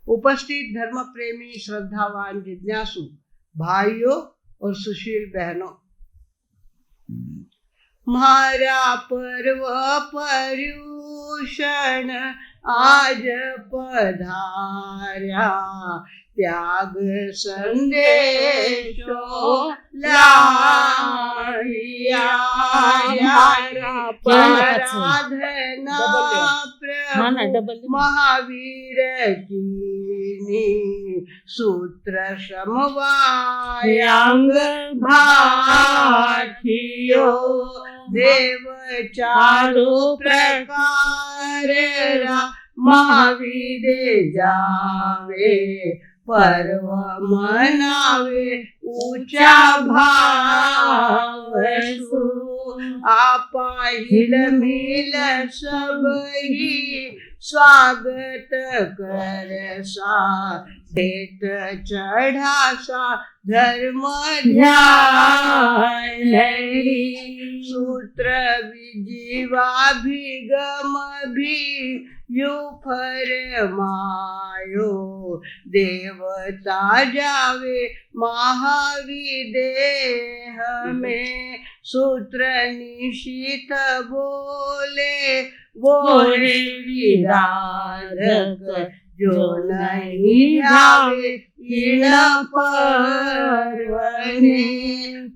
उपस्थित धर्म प्रेमी, श्रद्धावान, जिज्ञासु भाइयों और सुशील बहनों, मारा पर्व पर्यूषण आज पधार्या, त्याग संदेशो लाया, आराधना महावीर कीनी, सूत्र समवायांग भाखियो, देव चारु प्रकार महावीरे जावे, पर्व मनावे ऊंचा भाव, आपा हिल मिल सब ही स्वागत कर सा, भेट चढ़ा सा धर्म ध्यान, सूत्र विजीवा भीगम भी यू फरमायो, देवता जावे महाविदेह में, सूत्र निशित बोले बोले विराधक, जो नहीं आवे इन पर्वने,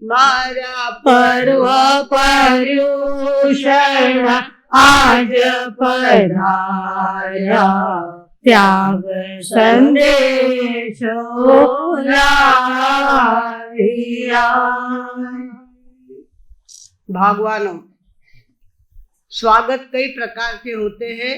मारा पर्व पर्यूषण आज पधार्या, त्याग संदेशो लाया। भगवानों, स्वागत कई प्रकार के होते हैं।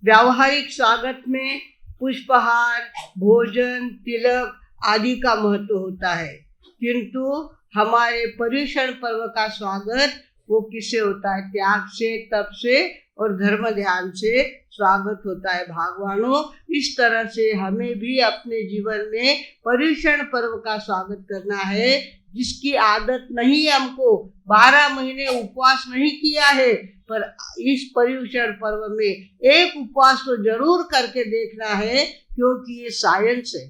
व्यावहारिक स्वागत में पुष्पहार, भोजन, तिलक आदि का महत्व होता है, किंतु हमारे पर्युषण पर्व का स्वागत वो किससे होता है? त्याग से, तप से और धर्म ध्यान से स्वागत होता है। भगवानों, इस तरह से हमें भी अपने जीवन में पर्युषण पर्व का स्वागत करना है। जिसकी आदत नहीं है, हमको 12 महीने उपवास नहीं किया है, पर इस पर्युषण पर्व में एक उपवास तो जरूर करके देखना है, क्योंकि ये साइंस है।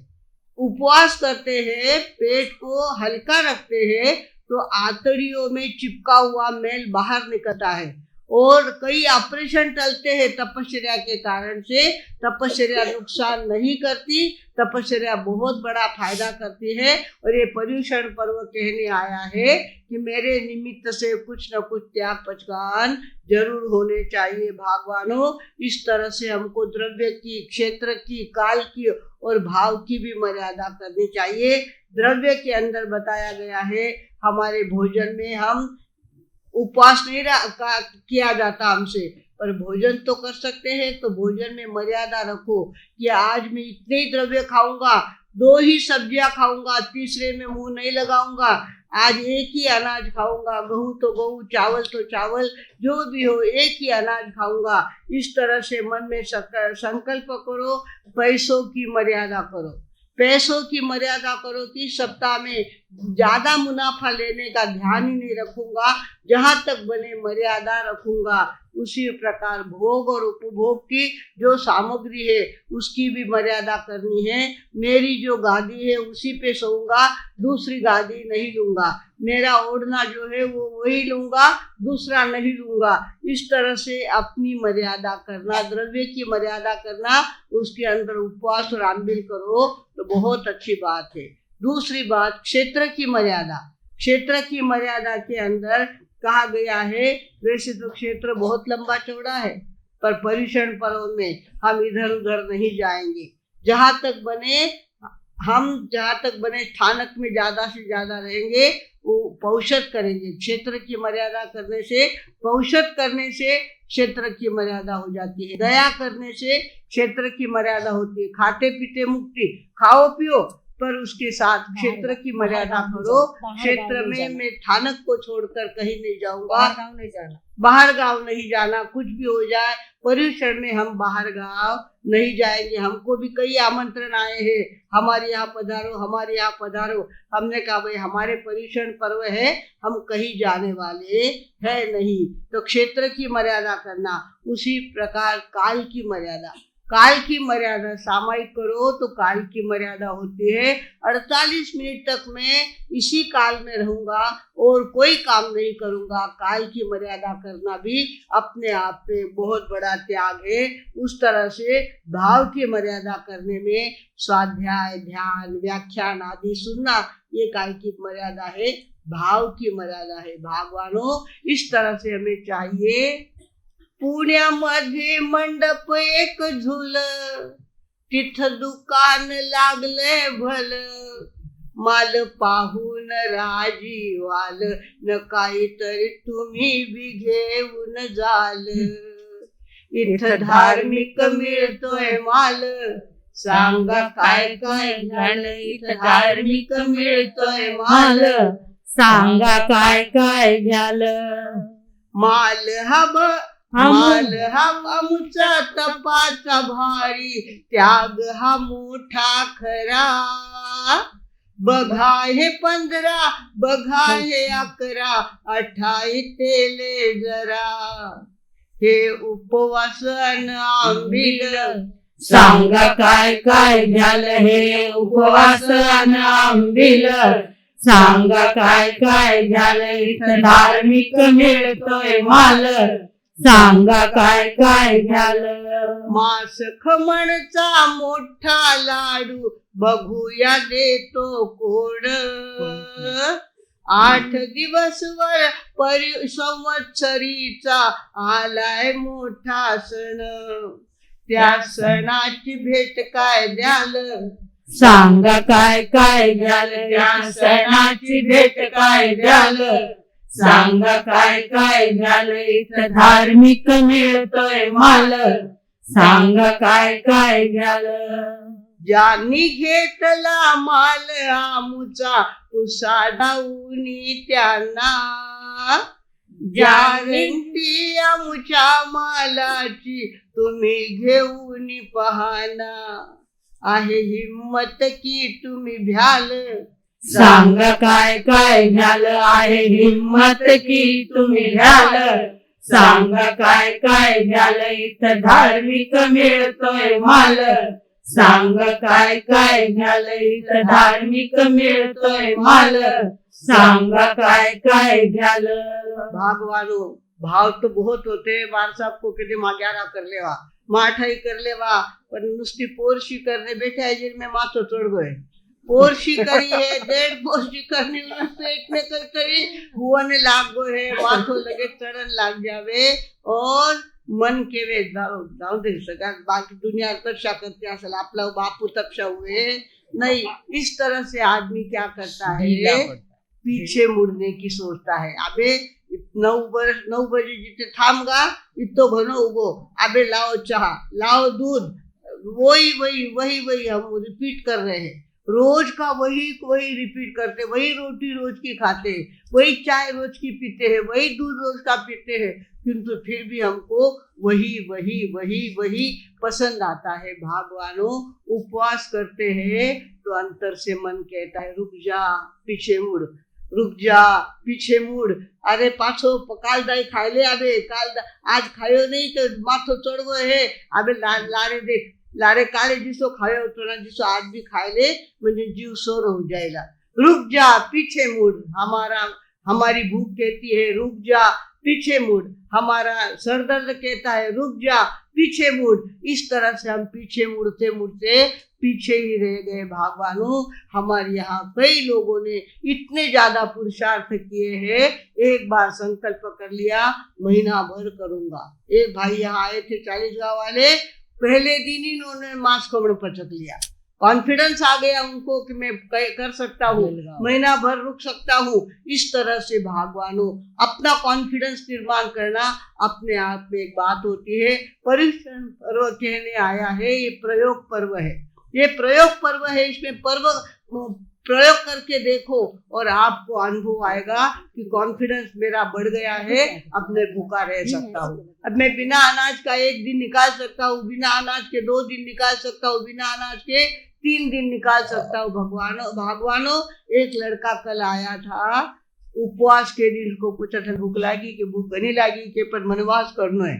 उपवास करते हैं, पेट को हल्का रखते हैं, तो आंतड़ियों में चिपका हुआ मैल बाहर निकलता है। और कई ऑपरेशन टलते हैं तपस्या के कारण से। तपस्या नुकसान नहीं करती, तपस्या बहुत बड़ा फायदा करती है। और ये पर्युषण पर्व कहने आया है कि मेरे निमित्त से कुछ न कुछ त्याग पचकान जरूर होने चाहिए। भगवानों, इस तरह से हमको द्रव्य की, क्षेत्र की, काल की और भाव की भी मर्यादा करनी चाहिए। द्रव्य के अंदर बताया गया है, हमारे भोजन में हम उपवास नहीं किया जाता हमसे, पर भोजन तो कर सकते हैं। तो भोजन में मर्यादा रखो कि आज मैं इतने ही द्रव्य खाऊंगा, 2 ही सब्जियां खाऊंगा, तीसरे में मुंह नहीं लगाऊंगा, आज एक ही अनाज खाऊंगा, गेहूं तो गेहूं, चावल तो चावल, जो भी हो एक ही अनाज खाऊंगा। इस तरह से मन में संकल्प करो। पैसों की मर्यादा करो, पैसों की मर्यादा करो कि सप्ताह में ज्यादा मुनाफा लेने का ध्यान ही नहीं रखूंगा, जहां तक बने मर्यादा रखूंगा। उसी प्रकार भोग और उपभोग की जो सामग्री है उसकी भी मर्यादा करनी है। मेरी जो गादी है उसी पे सोऊंगा, दूसरी गादी नहीं लूंगा। मेरा ओढ़ना जो है वो वही लूंगा, दूसरा नहीं लूंगा। इस तरह से अपनी मर्यादा करना, द्रव्य की मर्यादा करना, उसके अंदर उपवास और आंबिल करो तो बहुत अच्छी बात है। दूसरी बात, क्षेत्र की मर्यादा। क्षेत्र की मर्यादा के अंदर कहा गया है, वैसे तो क्षेत्र बहुत लंबा चौड़ा है, पर पर्युषण पर्व में हम इधर उधर नहीं जाएंगे। जहां तक बने स्थानक में ज्यादा से ज्यादा रहेंगे, वो पौषध करेंगे। क्षेत्र की मर्यादा करने से, पौषध करने से क्षेत्र की मर्यादा हो जाती है। दया करने से क्षेत्र की मर्यादा होती है। खाते पीते मुक्ति, खाओ पियो, पर उसके साथ क्षेत्र की मर्यादा करो। क्षेत्र में मैं स्थानक को छोड़कर कहीं नहीं जाऊंगा, बाहर गांव नहीं जाना। कुछ भी हो जाए, पर्युषण में हम बाहर गांव नहीं जाएंगे। हमको भी कई आमंत्रण आए हैं, हमारे यहाँ पधारो, हमारे यहाँ पधारो। हमने कहा भाई हमारे पर्युषण पर्व है, हम कहीं जाने वाले है नहीं। तो क्षेत्र की मर्यादा करना। उसी प्रकार काल की मर्यादा। काल की मर्यादा सामायिक करो तो काल की मर्यादा होती है 48 मिनट तक मैं इसी काल में रहूंगा और कोई काम नहीं करूंगा। काल की मर्यादा करना भी अपने आप में बहुत बड़ा त्याग है। उस तरह से भाव की मर्यादा करने में स्वाध्याय, ध्यान, व्याख्यान आदि सुनना ये काल की मर्यादा है, भाव की मर्यादा है। भगवानों, इस तरह से हमें चाहिए। पुण्यामध्ये मंडप एक झुल, तिथ दुकान लागले भल, माल पाहून राजी वाल, न काहीतरी तुम्ही बी घेऊन जाल। इथं धार्मिक मिळतोय माल, सांगा काय काय झालं। इथं धार्मिक मिळतोय माल, सांगा काय काय झालं। माल हा आमचा तपाचा भारी, त्याग हा मोठा खरा। बघा हे 15, बघा हे 11, 28 तेले जरा। हे उपवास अन आंबील, सांगा काय काय झालं। हे उपवास अन आंबील, सांगा काय काय झालं। इथं धार्मिक मिळतोय माल, सांगा काय काय झालं। मास खमणचा मोठा लाडू, बघूया देतो कोण। 8 दिवस वर संवत्सरीचा आलाय मोठा सण, त्या सणाची भेट काय द्याल। सांगा काय काय झालं। त्या सणाची भेट काय द्याल, सांगा काय काय झालं। इथं धार्मिक मिळतोय माल, सांगा काय काय झालं। ज्यांनी घेतला माल आमुचा, पुसा धावूनी त्यांना। गॅरंटी आमुच्या मालाची, तुम्ही घेऊन पाहना। आहे हिम्मत की तुम्ही भ्याल, सांगा काय काय झालं। आहे हिम्मत की तुम्ही भ्याल, सांगा काय काय झालं। इथं धार्मिक मिळतोय माल, सांगा काय काय झालं। इथं धार्मिक मिळतोय माल, सांगा काय काय झालं। भगवानो, भाव तो बहुत होते। बार साहब को कहते माग्यारा कर लेवा, माठाई कर लेवा, पर नुसती पोरशी करने बैठे है जिनमें माथो चढ़ गए। पोरशी करी है, 1.5 पोरशी करनी, पेट में कई करी हुआने लाग गए है, माथो लगे चढ़न लाग जावे और मन के वे जाऊ दे सका। बाकी दुनिया तपशा करते असल, आपला बापू तपशा हुए नहीं। इस तरह से आदमी क्या करता है, पीछे मुड़ने की सोचता है। अबे 9 बजे जिथे थांबगा इतो घनो उगो, अबे लाओ चाह, लाओ दूध, वही हम रिपीट कर रहे हैं। रोज का वही रिपीट करते, वही रोटी रोज की खाते, वही चाय रोज की पीते हैं, वही दूध रोज का पीते हैं, किंतु फिर भी हमको वही पसंद आता है। भगवानों, उपवास करते हैं तो अंतर से मन कहता है रुक जा, पीछे मुड़, रुक जा, पीछे मुड़। अरे पाछो काल दाई खायले, अबे आज खायो नहीं तो माथो चढ़ गए है, अबे लारे देख, लारे काले जिसो खायो तो ना, जिसो आज भी खायले मुझे जीव सोर हो जाएगा। रुक जा, पीछे मुड़। हमारी भूख कहती है रुक जा, पीछे मुड़। हमारा सरदर्द कहता है रुक जा, पीछे मुड़। इस तरह से हम पीछे मुड़ते मुड़ते पीछे ही रह गए। भगवानों, हमारे यहाँ कई लोगों ने इतने ज्यादा पुरुषार्थ किए हैं, एक बार संकल्प कर लिया महीना भर करूंगा। एक भाई यहाँ आए थे 40 गांव वाले, पहले दिन ही इन्होंने मांस खमण पचक लिया। कॉन्फिडेंस आ गया उनको कि मैं कर सकता हूँ, महीना भर रुक सकता हूँ। इस तरह से भगवानों, अपना कॉन्फिडेंस निर्माण करना अपने आप में एक बात होती है। परीक्षण पर्व कहने आया है, ये प्रयोग पर्व है, ये प्रयोग पर्व है। इसमें प्रयोग करके देखो और आपको अनुभव आएगा कि कॉन्फिडेंस मेरा बढ़ गया है, अब मैं भूखा रह सकता हूँ। अब मैं बिना अनाज का 1 दिन निकाल सकता हूँ, बिना अनाज के 2 दिन निकाल सकता हूँ, बिना अनाज के 3 दिन निकाल सकता हूँ। भगवानों, एक लड़का कल आया था, उपवास के दिन को पूछा था भूख लगी कि भूख नहीं लगी के पर मनवास करना है।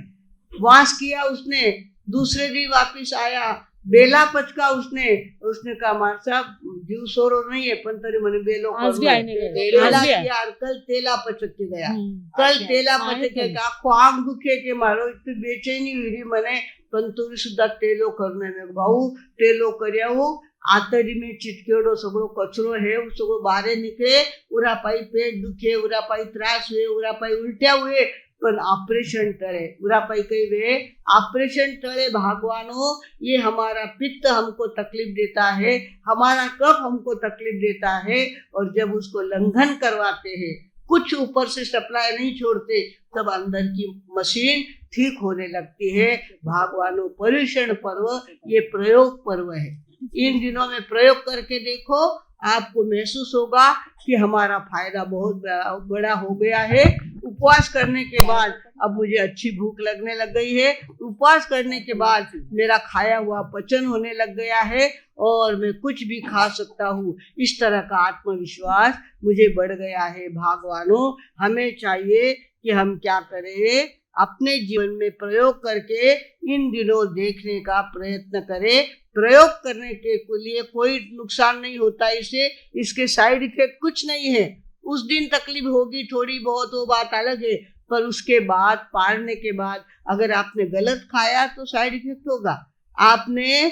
वास किया उसने, दूसरे दिन वापिस आया, बेला पचका उसने कहा मार साहब जीव सोरो नहीं है पण तरी म्हणे बेलो आज भी आईने गए। बेला आज भी आहे. यार कल तेला पचक के गया, हम्म. कल तेला आहे पचक के पण. आखो आंग दुखे के मारो इतनी बेचैनी हुई मने पण तरी सुद्धा तेलो करणे में भाऊ तेलो कर्या हो आतरी में चिटकेड़ो सगळो कचरो है सगळो बाहर निकले, उरा पाई पेट दुखे, उरा पाई त्रास हुए, उरा पाई उल्टिया हुए, पर ऑपरेशन टळे उरा पाई कई वे ऑपरेशन टळे भागवानो ये हमारा पित्त हमको तकलीफ देता है, हमारा कफ हमको तकलीफ देता है, और जब उसको लंघन करवाते हैं कुछ ऊपर से सप्लाई नहीं छोड़ते तब अंदर की मशीन ठीक होने लगती है। भागवानो पर्यूषण पर्व ये प्रयोग पर्व है। इन दिनों में प्रयोग करके देखो, आपको महसूस होगा कि हमारा फायदा बहुत बड़ा हो गया है। उपवास करने के बाद अब मुझे अच्छी भूख लगने लग गई है, उपवास करने के बाद मेरा खाया हुआ पचन होने लग गया है और मैं कुछ भी खा सकता हूँ, इस तरह का आत्मविश्वास मुझे बढ़ गया है। भागवानों, हमें चाहिए कि हम क्या करें, अपने जीवन में प्रयोग करके इन दिनों देखने का प्रयत्न करें। प्रयोग करने के लिए कोई नुकसान नहीं होता, इसके साइड इफेक्ट कुछ नहीं है। उस दिन तकलीफ होगी थोड़ी बहुत, वो बात अलग है, पर उसके बाद पारने के बाद अगर आपने गलत खाया तो साइड इफेक्ट होगा। आपने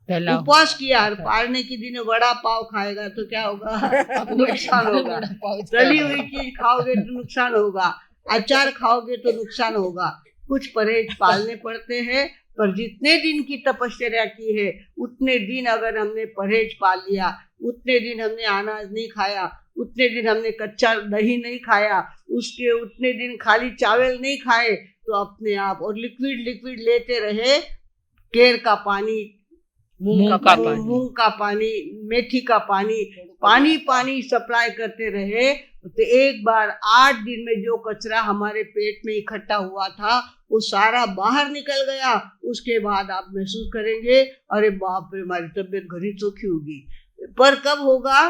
उपवास किया और पारने के दिन वड़ा पाव खाएगा तो क्या होगा? नुकसान होगा। तली हुई चीज खाओगे तो नुकसान होगा, अचार खाओगे तो नुकसान होगा। कुछ परहेज पालने पड़ते हैं, पर जितने दिन की तपस्या की है उतने दिन अगर हमने परहेज पाल लिया, उतने दिन हमने अनाज नहीं खाया, उतने दिन हमने कच्चा दही नहीं खाया, उसके उतने दिन खाली चावल नहीं खाए, तो अपने आप और लिक्विड लेते रहे, केर का पानी, मूंग का पानी, मेथी का पानी सप्लाई करते रहे, तो एक बार 8 दिन में जो कचरा हमारे पेट में इकट्ठा हुआ था वो सारा बाहर निकल गया। उसके बाद आप महसूस करेंगे अरे बाप रे, हमारी तबीयत घनी चोखी होगी। पर कब होगा?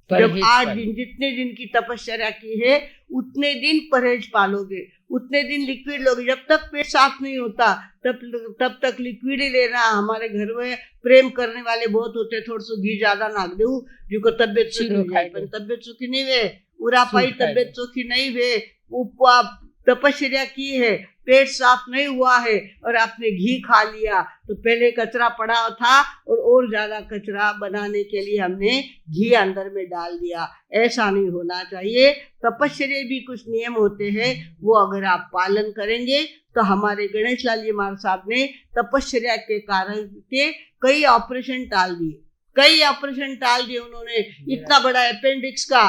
जब 8 दिन, जितने दिन की तपस्या की है उतने दिन परहेज पालोगे, उतने दिन लिक्विड लोगे। जब तक पेट साफ नहीं होता तब तक लिक्विड ही लेना। हमारे घर में प्रेम करने वाले बहुत होते, थोड़ा सा घी ज्यादा नाक दू जिनको तबियत सुखी नहीं वे, उरा पाई तबियत सुखी नहीं वे, उपवा तपस्या की है, पेट साफ नहीं हुआ है और आपने घी खा लिया, तो पहले कचरा पड़ा था और ज्यादा कचरा बनाने के लिए हमने घी अंदर में डाल दिया। ऐसा नहीं होना चाहिए। तपस्या भी कुछ नियम होते हैं, वो अगर आप पालन करेंगे तो हमारे गणेश लाल जी महाराज साहब ने तपस्या के कारण के कई ऑपरेशन टाल दिए उन्होंने। इतना बड़ा अपेंडिक्स का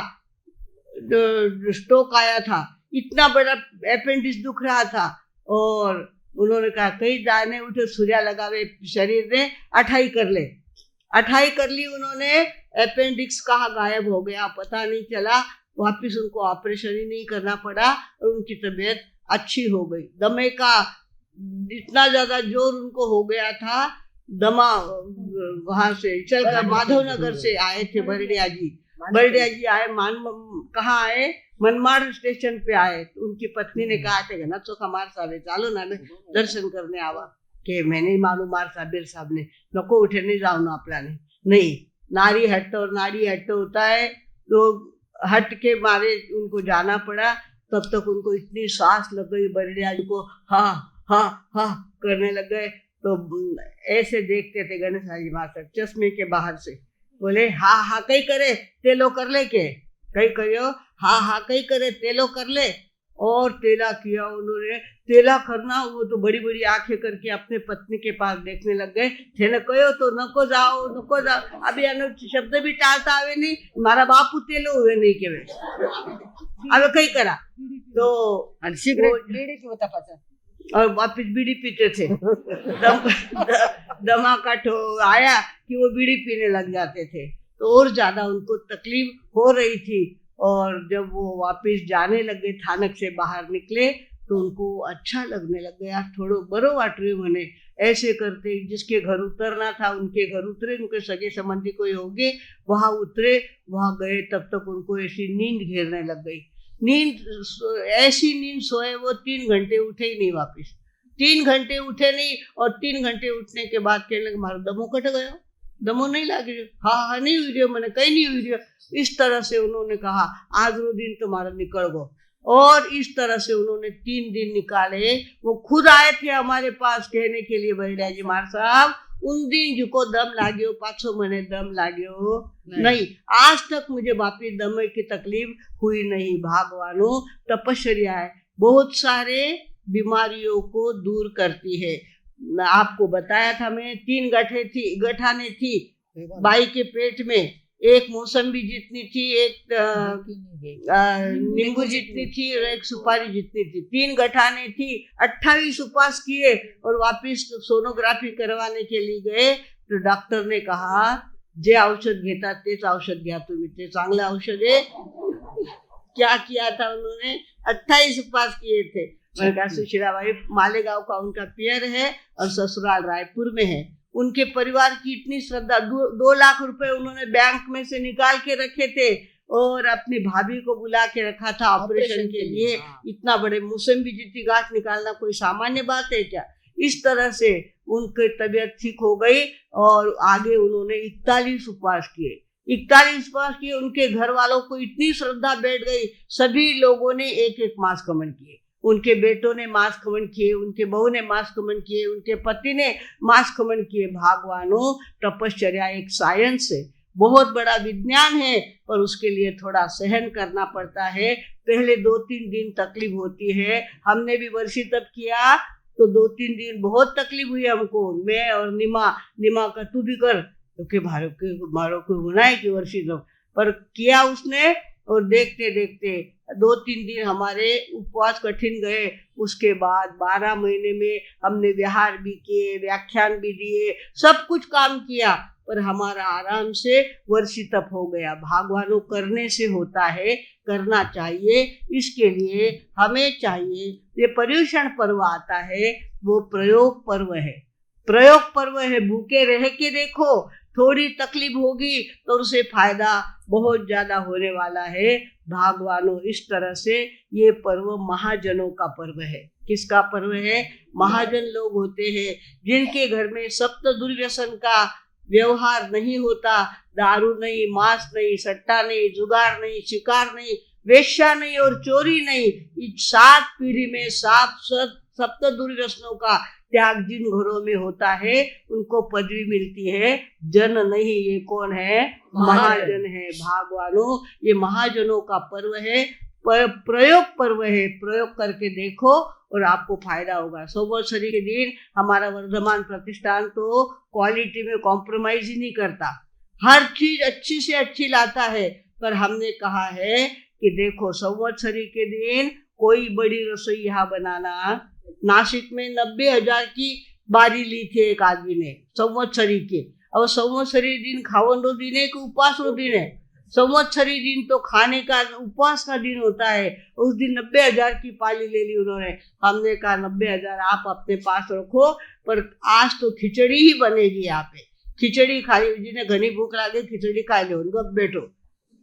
स्ट्रोक आया था, इतना बड़ा अपेंडिक्स दुख रहा था, और उन्होंने कहा कई दाने उठे सूर्या लगावे शरीर ने, अठाई कर ली उन्होंने। अपेंडिक्स कहाँ गायब हो गया पता नहीं चला, वापिस उनको ऑपरेशन ही नहीं करना पड़ा और उनकी तबीयत अच्छी हो गई। दमे का इतना ज्यादा जोर उनको हो गया था, दमा वहां से चलकर माधवनगर से आए थे बरडिया जी आए, कहाँ आए? मनमाड़ स्टेशन पे आए। तो उनकी पत्नी ने कहा थे ना तो हमार साहब चालो ना दर्शन करने आवा, के मैं नहीं मालूम मार साहब ने नको उठे नहीं जाओ ना आपल्याने नहीं, नारी हट होता है, तो हट के मारे उनको जाना पड़ा। तब तक उनको इतनी सांस लग गई, बरडिया जी को हा करने लग गए। तो ऐसे देखते थे गणेश जी महाराज चश्मे के बाहर से, बोले हा कई करे तेलो कर ले, के कई करियो हा कई करे तेलो कर ले। और तेला किया उन्होंने। तेला करना, वो तो बड़ी बड़ी आंखें करके अपने पत्नी के पास देखने लग गए थे। न कहो तो नको जाओ। अभी शब्द भी टालता आवे नहीं, मारा बापू तेलो हुए नहीं के वे अब कई करा तो और वापिस बीड़ी पीते थे। दमा का आया कि वो बीड़ी पीने लग जाते थे, तो और ज्यादा उनको तकलीफ हो रही थी। और जब वो वापस जाने लगे, थानक से बाहर निकले, तो उनको अच्छा लगने लग गया, थोड़ो बरो वाटरे मने। ऐसे करते जिसके घर उतरना था उनके घर उतरे, उनके सगे संबंधी कोई होंगे वहां उतरे, वहां गए। तब तक उनको ऐसी नींद घेरने लग गई। ऐसी नींद सोए वो 3 घंटे उठे ही नहीं वापस। 3 घंटे उठे नहीं और 3 घंटे उठने के बाद कहने लगे मारो दमो कट गयो, दमो नहीं लाग रही, हाँ नहीं हुई रही, मैंने कहीं नहीं हुई रही। इस तरह से उन्होंने कहा आज रो दिन तुम्हारा निकल गो। और इस तरह से उन्होंने 3 दिन निकाले। वो खुद आए थे हमारे पास कहने के लिए बरड़िया जी मार साहब उन दिन जिको दम लाग्यो पाछो मने दम लाग्यो नहीं। आज तक मुझे वापिस दम की तकलीफ हुई नहीं। भागवानो तपस्या है, बहुत सारे बीमारियों को दूर करती है। आपको बताया था मैं 3 गठाने थी बाई के पेट में, एक मौसम्बी जितनी थी, एक नींबू जितनी थी और एक सुपारी जितनी थी। 3 गठाने थी। 28 उपवास किए और वापिस सोनोग्राफी करवाने के लिए गए तो डॉक्टर ने कहा जे औषध घेता तेच औषध घ्या तुम्ही, ते चांगलं औषध है। क्या किया था उन्होंने? 28 उपवास किए थे। मैंने कहा सुशीलाबाई मालेगांव का उनका पियर है और ससुराल रायपुर में है। उनके परिवार की इतनी श्रद्धा, 2 लाख रुपए उन्होंने बैंक में से निकाल के रखे थे और अपनी भाभी को बुला के रखा था ऑपरेशन के लिए। इतना बड़े मौसम्बी जितनी गांठ निकालना कोई सामान्य बात है क्या? इस तरह से उनकी तबीयत ठीक हो गई और आगे उन्होंने 41 उपवास किए। 41 उपवास किए। उनके घर वालों को इतनी श्रद्धा बैठ गई, सभी लोगों ने एक मास कमन किए। उनके बेटों ने मास खमन किए, उनके बहू ने मास खमन किए, उनके पति ने मास खमन किए। भागवानों तपश्चर्या एक साइंस है, बहुत बड़ा विज्ञान है, पर उसके लिए थोड़ा सहन करना पड़ता है। पहले 2-3 दिन तकलीफ होती है। हमने भी वर्षी तप किया तो 2-3 दिन बहुत तकलीफ हुई हमको, मैं और निमा का तू भी कर क्योंकि मारो को गुना है कि वर्षी तप पर किया उसने। और देखते देखते 2-3 दिन हमारे उपवास कठिन गए। उसके बाद 12 महीने में हमने विहार भी किए, व्याख्यान भी दिए, सब कुछ काम किया, पर हमारा आराम से वर्षी तप हो गया। भागवानों करने से होता है, करना चाहिए। इसके लिए हमें चाहिए, ये पर्युषण पर्व आता है वो प्रयोग पर्व है। प्रयोग पर्व है, भूखे रह के देखो, थोड़ी तकलीफ होगी तो उसे फायदा बहुत ज्यादा होने वाला है। भागवानों इस तरह से ये पर्व महाजनों का पर्व है। किसका पर्व है? महाजन लोग होते हैं जिनके घर में सप्त दुर्व्यसन का व्यवहार नहीं होता, दारू नहीं, मांस नहीं, सट्टा नहीं, जुगार नहीं, शिकार नहीं, वेश्या नहीं और चोरी नहीं। इस 7 पीढ़ी में सप्त दुर्व्यसनों का त्याग जिन घरों में होता है उनको पदवी मिलती है। जन नहीं, ये कौन है? महाजन है। भागवानों ये महाजनों का पर्व है, प्रयोग पर्व है। प्रयोग करके देखो और आपको फायदा होगा। संवत्सरी के दिन हमारा वर्धमान प्रतिष्ठान तो क्वालिटी में कॉम्प्रोमाइज ही नहीं करता, हर चीज अच्छी से अच्छी लाता है। पर हमने कहा है कि देखो संवत्सरी के दिन कोई बड़ी रसोई यहाँ बनाना, नासिक में 90,000 की बारी ली थी एक आदमी ने संवत्सरी के। अब संवत्सरी दिन खावन दिन है कि उपवास दिन है? संवत्सरी दिन तो खाने का, उपवास का दिन होता है। उस दिन 90,000 की पाली ले ली उन्होंने। हमने कहा 90,000 आप अपने पास रखो, पर आज तो खिचड़ी ही बनेगी यहाँ पे। खिचड़ी खाई, जिन्हें घनी भूख लगे खिचड़ी खा लो, उनको बैठो,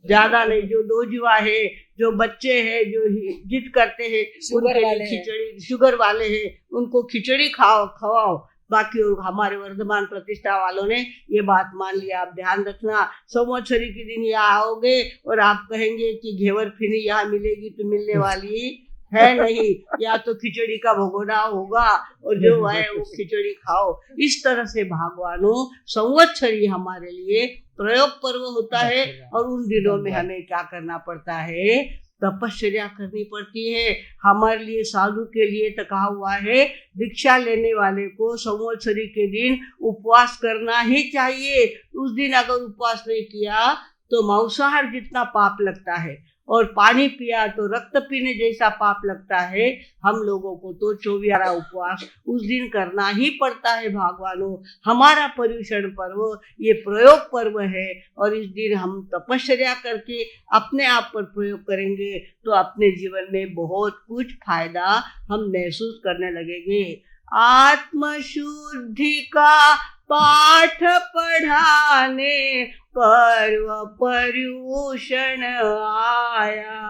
ज्यादा नहीं। जो 2 जुआ है, जो बच्चे हैं, जो जिद करते हैं, उनके लिए खिचड़ी, शुगर वाले हैं उनको खिचड़ी खवाओ। बाकी हमारे वर्धमान प्रतिष्ठा वालों ने ये बात मान लिया। आप ध्यान रखना, संवत्सरी के दिन यहाँ आओगे और आप कहेंगे कि घेवर फिनी यहाँ मिलेगी, तो मिलने वाली है नहीं। या तो खिचड़ी का भगोना होगा और जो है वो खिचड़ी खाओ। इस तरह से भगवानों संवत्सरी हमारे लिए प्रयोग पर्व होता है। और उन दिनों में हमें क्या करना पड़ता है? तपश्चर्या करनी पड़ती है। हमारे लिए, साधु के लिए तो कहा हुआ है दीक्षा लेने वाले को संवत्सरी के दिन उपवास करना ही चाहिए। उस दिन अगर उपवास नहीं किया तो मांसाहार जितना पाप लगता है, और पानी पिया तो रक्त पीने जैसा पाप लगता है। हम लोगों को तो 24 उपवास उस दिन करना ही पड़ता है। भगवानों हमारा पर्युषण पर्व ये प्रयोग पर्व है, और इस दिन हम तपश्चर्या करके अपने आप पर प्रयोग करेंगे तो अपने जीवन में बहुत कुछ फायदा हम महसूस करने लगेंगे। आत्मशुद्धि का पाठ पढ़ाने पर्व पर्युषण आया,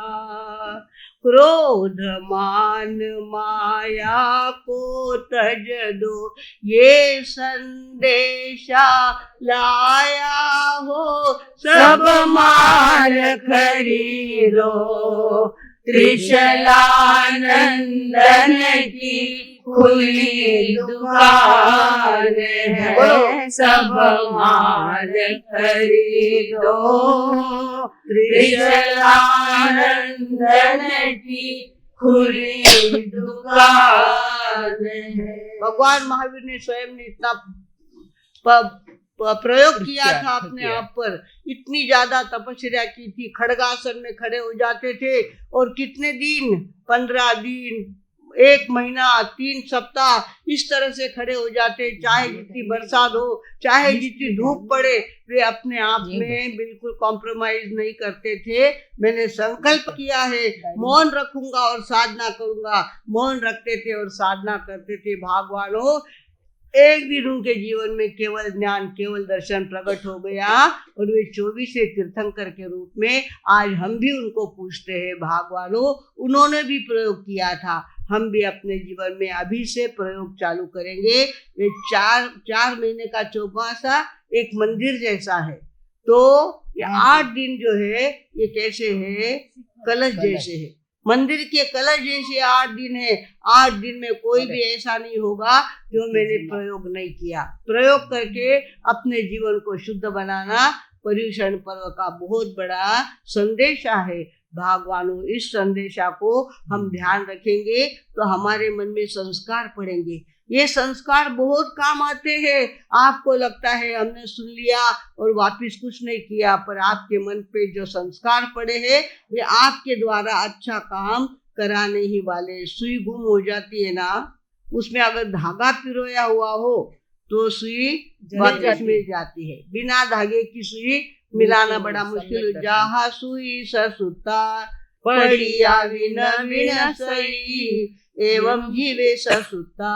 क्रोध मान माया को तज दो, ये संदेशा लाया हो सब माल खरीदो, त्रिशलानंदन की खुली दुकान है। सब माल खरीदो, त्रिशलानंदन की खुली दुकान है। भगवान महावीर ने स्वयं ने इतना प्रयोग किया था अपने आप पर, इतनी ज्यादा तपस्या की थी। खड़गासन में खड़े हो जाते थे और कितने दिन, 15 दिन, 1 महीना, 3 सप्ताह इस तरह से खड़े हो जाते। चाहे जितनी बरसात हो, चाहे जितनी धूप पड़े, वे अपने आप में बिल्कुल कॉम्प्रोमाइज नहीं करते थे। मैंने संकल्प किया है, मौन रखूंगा और साधना करूंगा। मौन रखते थे और साधना करते थे। भगवानों, एक दिन उनके जीवन में केवल ज्ञान, केवल दर्शन प्रकट हो गया और वे 24 तीर्थंकर के रूप में आज हम भी उनको पूछते हैं। भगवानों, उन्होंने भी प्रयोग किया था, हम भी अपने जीवन में अभी से प्रयोग चालू करेंगे। वे 4 महीने का चौमासा एक मंदिर जैसा है, तो ये 8 दिन जो है ये कैसे है, कलश जैसे है। मंदिर के कलश जैसे 8 दिन है। 8 दिन में कोई भी ऐसा नहीं होगा जो मैंने प्रयोग नहीं किया। प्रयोग करके अपने जीवन को शुद्ध बनाना पर्युषण पर्व का बहुत बड़ा संदेशा है। भगवानों, इस संदेशा को हम ध्यान रखेंगे तो हमारे मन में संस्कार पड़ेंगे। ये संस्कार बहुत काम आते हैं। आपको लगता है हमने सुन लिया और वापिस कुछ नहीं किया, पर आपके मन पे जो संस्कार पड़े हैं वे आपके द्वारा अच्छा काम कराने ही वाले। सुई गुम हो जाती है ना, उसमें अगर धागा पिरोया हुआ हो तो सुई वापिस मिल जाती है। बिना धागे की सुई मिलाना बड़ा मुश्किल हो। जहाँ सुई ससुता पड़िया विन विन सई, एवं जीवे ससुता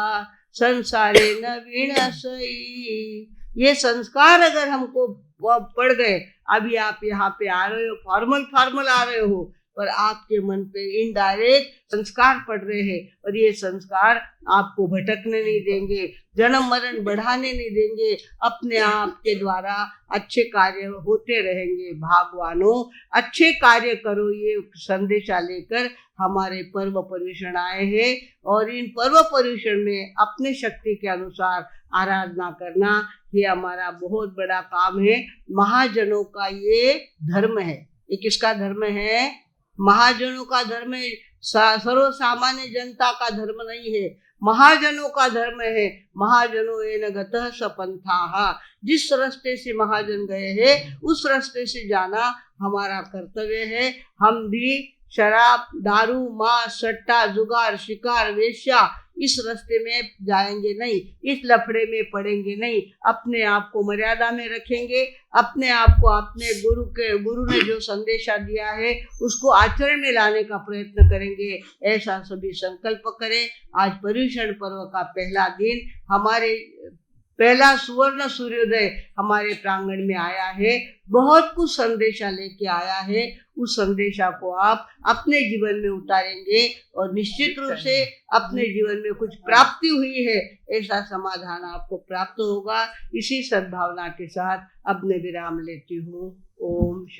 संसारे न विन सई। ये संस्कार अगर हमको पड़ गए, अभी आप यहाँ पे आ रहे हो, फॉर्मल आ रहे हो, पर आपके मन पे इनडायरेक्ट संस्कार पड़ रहे हैं और ये संस्कार आपको भटकने नहीं देंगे, जन्म मरण बढ़ाने नहीं देंगे। अपने आप के द्वारा अच्छे कार्य होते रहेंगे। भगवानों, अच्छे कार्य करो, ये संदेशा लेकर हमारे पर्व पर्युषण आए हैं और इन पर्व पर्युषण में अपने शक्ति के अनुसार आराधना करना ये हमारा बहुत बड़ा काम है। महाजनों का ये धर्म है। ये किसका धर्म है? महाजनों का धर्म है। सर्व सामान्य जनता का धर्म नहीं है, महाजनों का धर्म है। महाजनों येन गतः स पंथाः, जिस रास्ते से महाजन गए हैं उस रास्ते से जाना हमारा कर्तव्य है। हम भी शराब, दारू, मांस, सट्टा, जुगार, शिकार, वेश्या इस रास्ते में जाएंगे नहीं, इस लफड़े में पड़ेंगे नहीं। अपने आप को मर्यादा में रखेंगे, अपने आप को अपने गुरु ने जो संदेशा दिया है उसको आचरण में लाने का प्रयत्न करेंगे। ऐसा सभी संकल्प करें। आज पर्युषण पर्व का पहला दिन, हमारे पहला सुवर्ण सूर्योदय हमारे प्रांगण में आया है। बहुत कुछ संदेशा लेके आया है। उस संदेशा को आप अपने जीवन में उतारेंगे और निश्चित रूप से अपने जीवन में कुछ प्राप्ति हुई है ऐसा समाधान आपको प्राप्त होगा। इसी सद्भावना के साथ अब मैं विराम लेती हूँ। ओम।